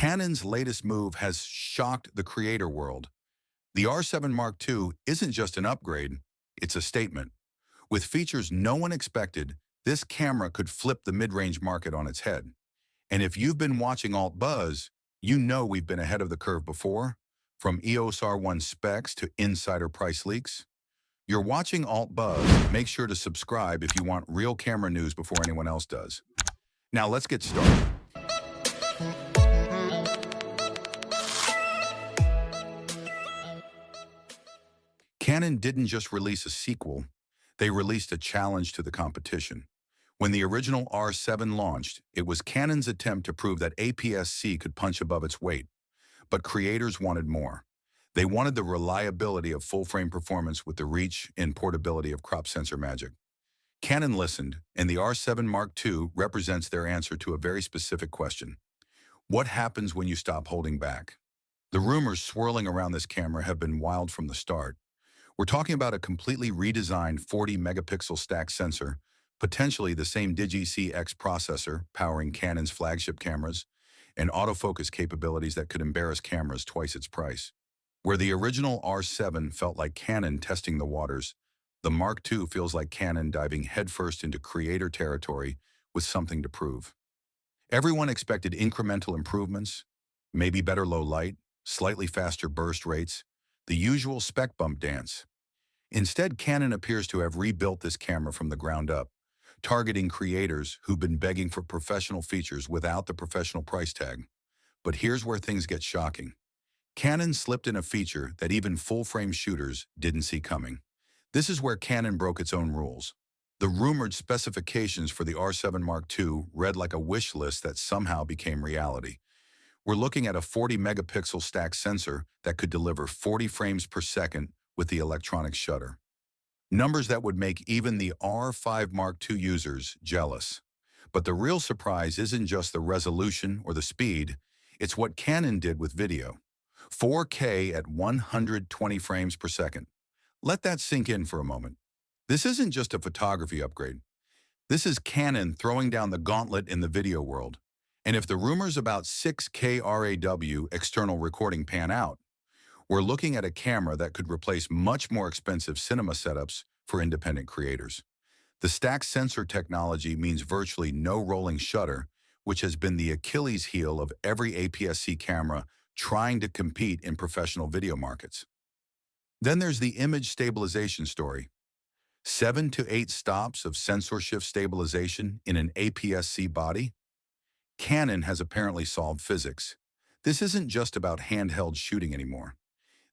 Canon's latest move has shocked the creator world. The R7 Mark II isn't just an upgrade, it's a statement. With features no one expected, this camera could flip the mid-range market on its head. And if you've been watching Alt Buzz, you know we've been ahead of the curve before, from EOS R1 specs to insider price leaks. You're watching Alt Buzz. Make sure to subscribe if you want real camera news before anyone else does. Now let's get started. Canon didn't just release a sequel, they released a challenge to the competition. When the original R7 launched, it was Canon's attempt to prove that APS-C could punch above its weight. But creators wanted more. They wanted the reliability of full-frame performance with the reach and portability of crop sensor magic. Canon listened, and the R7 Mark II represents their answer to a very specific question. What happens when you stop holding back? The rumors swirling around this camera have been wild from the start. We're talking about a completely redesigned 40-megapixel stack sensor, potentially the same Digi-C-X processor powering Canon's flagship cameras, and autofocus capabilities that could embarrass cameras twice its price. Where the original R7 felt like Canon testing the waters, the Mark II feels like Canon diving headfirst into creator territory with something to prove. Everyone expected incremental improvements, maybe better low light, slightly faster burst rates, the usual spec bump dance. Instead, Canon appears to have rebuilt this camera from the ground up, targeting creators who've been begging for professional features without the professional price tag. But here's where things get shocking. Canon slipped in a feature that even full-frame shooters didn't see coming. This is where Canon broke its own rules. The rumored specifications for the R7 Mark II read like a wish list that somehow became reality. We're looking at a 40-megapixel stack sensor that could deliver 40 frames per second with the electronic shutter. Numbers that would make even the R5 Mark II users jealous. But the real surprise isn't just the resolution or the speed, it's what Canon did with video. 4K at 120 frames per second. Let that sink in for a moment. This isn't just a photography upgrade. This is Canon throwing down the gauntlet in the video world. And if the rumors about 6K RAW external recording pan out, we're looking at a camera that could replace much more expensive cinema setups for independent creators. The stack sensor technology means virtually no rolling shutter, which has been the Achilles heel of every APS-C camera trying to compete in professional video markets. Then there's the image stabilization story. 7 to 8 stops of sensor shift stabilization in an APS-C body? Canon has apparently solved physics. This isn't just about handheld shooting anymore.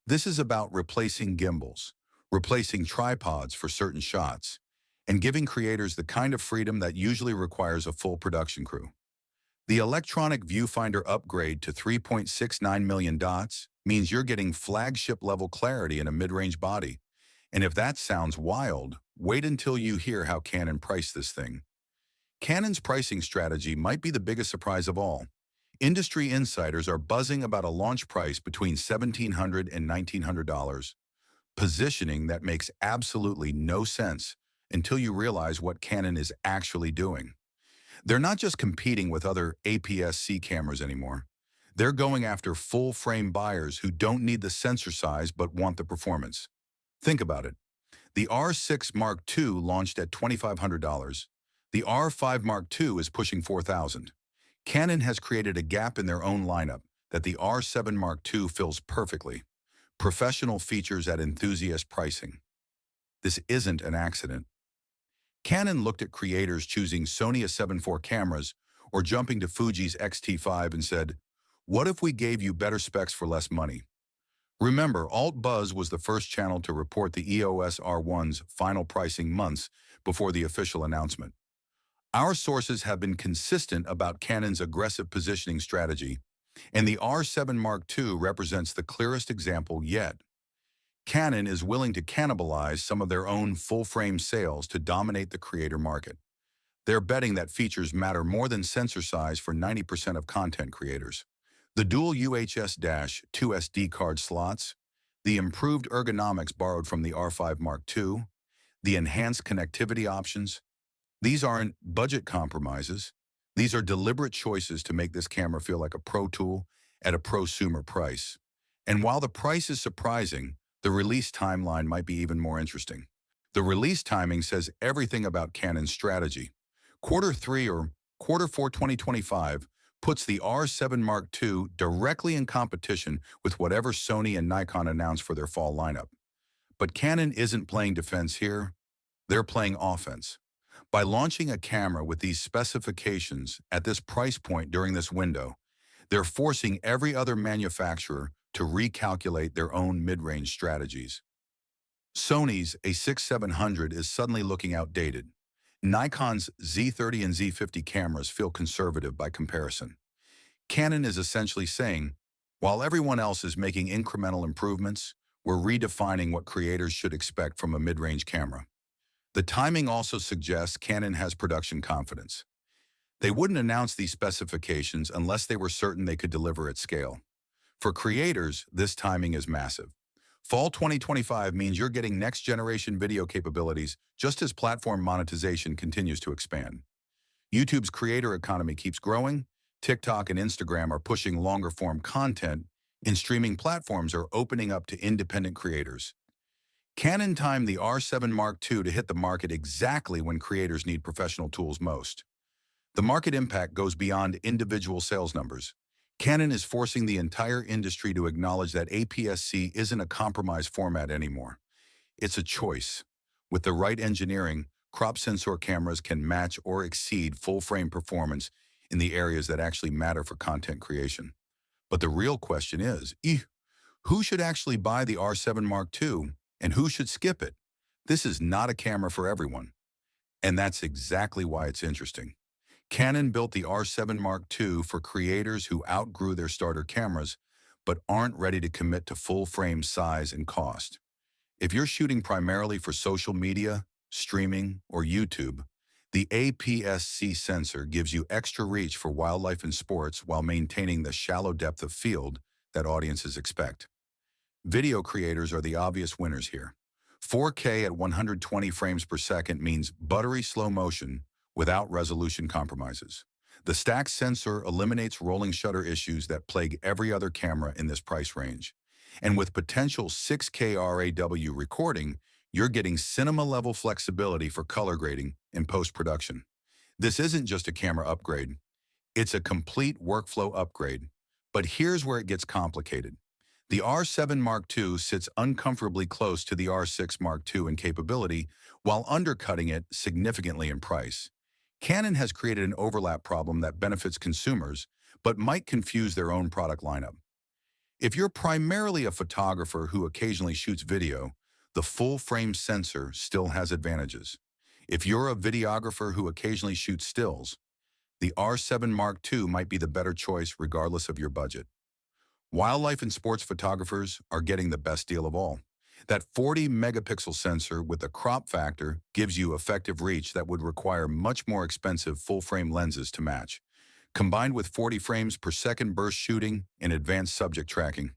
This is about replacing gimbals, replacing tripods for certain shots, and giving creators the kind of freedom that usually requires a full production crew. The electronic viewfinder upgrade to 3.69 million dots means you're getting flagship-level clarity in a mid-range body. And if that sounds wild, wait until you hear how Canon priced this thing. Canon's pricing strategy might be the biggest surprise of all. Industry insiders are buzzing about a launch price between $1,700 and $1,900, positioning that makes absolutely no sense until you realize what Canon is actually doing. They're not just competing with other APS-C cameras anymore. They're going after full-frame buyers who don't need the sensor size but want the performance. Think about it. The R6 Mark II launched at $2,500. The R5 Mark II is pushing $4,000. Canon has created a gap in their own lineup that the R7 Mark II fills perfectly. Professional features at enthusiast pricing. This isn't an accident. Canon looked at creators choosing Sony A7 IV cameras or jumping to Fuji's X-T5 and said, "What if we gave you better specs for less money?" Remember, Alt Buzz was the first channel to report the EOS R1's final pricing months before the official announcement. Our sources have been consistent about Canon's aggressive positioning strategy, and the R7 Mark II represents the clearest example yet. Canon is willing to cannibalize some of their own full-frame sales to dominate the creator market. They're betting that features matter more than sensor size for 90% of content creators. The dual UHS-2 SD card slots, the improved ergonomics borrowed from the R5 Mark II, the enhanced connectivity options, these aren't budget compromises. These are deliberate choices to make this camera feel like a pro tool at a prosumer price. And while the price is surprising, the release timeline might be even more interesting. The release timing says everything about Canon's strategy. Quarter 3 or Quarter 4 2025 puts the R7 Mark II directly in competition with whatever Sony and Nikon announce for their fall lineup. But Canon isn't playing defense here, they're playing offense. By launching a camera with these specifications at this price point during this window, they're forcing every other manufacturer to recalculate their own mid-range strategies. Sony's A7 is suddenly looking outdated. Nikon's Z30 and Z50 cameras feel conservative by comparison. Canon is essentially saying, while everyone else is making incremental improvements, we're redefining what creators should expect from a mid-range camera. The timing also suggests Canon has production confidence. They wouldn't announce these specifications unless they were certain they could deliver at scale. For creators, this timing is massive. Fall 2025 means you're getting next-generation video capabilities just as platform monetization continues to expand. YouTube's creator economy keeps growing, TikTok and Instagram are pushing longer-form content, and streaming platforms are opening up to independent creators. Canon timed the R7 Mark II to hit the market exactly when creators need professional tools most. The market impact goes beyond individual sales numbers. Canon is forcing the entire industry to acknowledge that APS-C isn't a compromise format anymore. It's a choice. With the right engineering, crop sensor cameras can match or exceed full-frame performance in the areas that actually matter for content creation. But the real question is, who should actually buy the R7 Mark II and who should skip it? This is not a camera for everyone. And that's exactly why it's interesting. Canon built the R7 Mark II for creators who outgrew their starter cameras, but aren't ready to commit to full-frame size and cost. If you're shooting primarily for social media, streaming, or YouTube, the APS-C sensor gives you extra reach for wildlife and sports while maintaining the shallow depth of field that audiences expect. Video creators are the obvious winners here. 4K at 120 frames per second means buttery slow motion without resolution compromises. The stacked sensor eliminates rolling shutter issues that plague every other camera in this price range. And with potential 6K RAW recording, you're getting cinema-level flexibility for color grading and post-production. This isn't just a camera upgrade. It's a complete workflow upgrade. But here's where it gets complicated. The R7 Mark II sits uncomfortably close to the R6 Mark II in capability, while undercutting it significantly in price. Canon has created an overlap problem that benefits consumers, but might confuse their own product lineup. If you're primarily a photographer who occasionally shoots video, the full-frame sensor still has advantages. If you're a videographer who occasionally shoots stills, the R7 Mark II might be the better choice regardless of your budget. Wildlife and sports photographers are getting the best deal of all. That 40-megapixel sensor with a crop factor gives you effective reach that would require much more expensive full-frame lenses to match. Combined with 40 frames per second burst shooting and advanced subject tracking,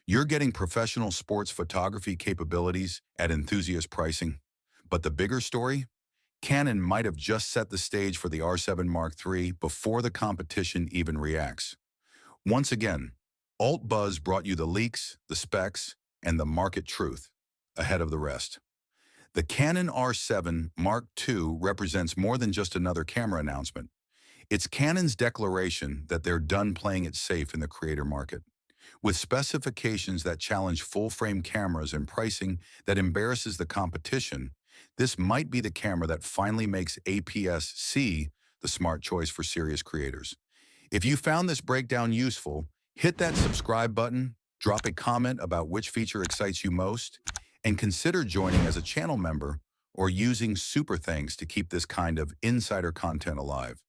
you're getting professional sports photography capabilities at enthusiast pricing. But the bigger story? Canon might have just set the stage for the R7 Mark III before the competition even reacts. Once again, Alt Buzz brought you the leaks, the specs, and the market truth ahead of the rest. The Canon R7 Mark II represents more than just another camera announcement. It's Canon's declaration that they're done playing it safe in the creator market. With specifications that challenge full-frame cameras and pricing that embarrasses the competition, this might be the camera that finally makes APS-C the smart choice for serious creators. If you found this breakdown useful, hit that subscribe button, drop a comment about which feature excites you most, and consider joining as a channel member or using super thanks to keep this kind of insider content alive.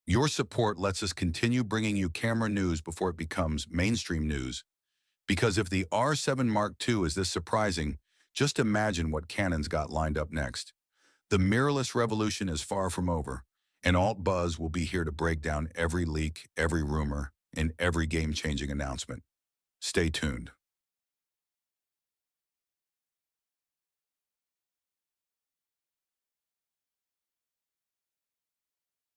Your support lets us continue bringing you camera news before it becomes mainstream news. Because if the R7 Mark II is this surprising, just imagine what Canon's got lined up next. The mirrorless revolution is far from over, and Alt Buzz will be here to break down every leak, every rumor, and every game-changing announcement. Stay tuned.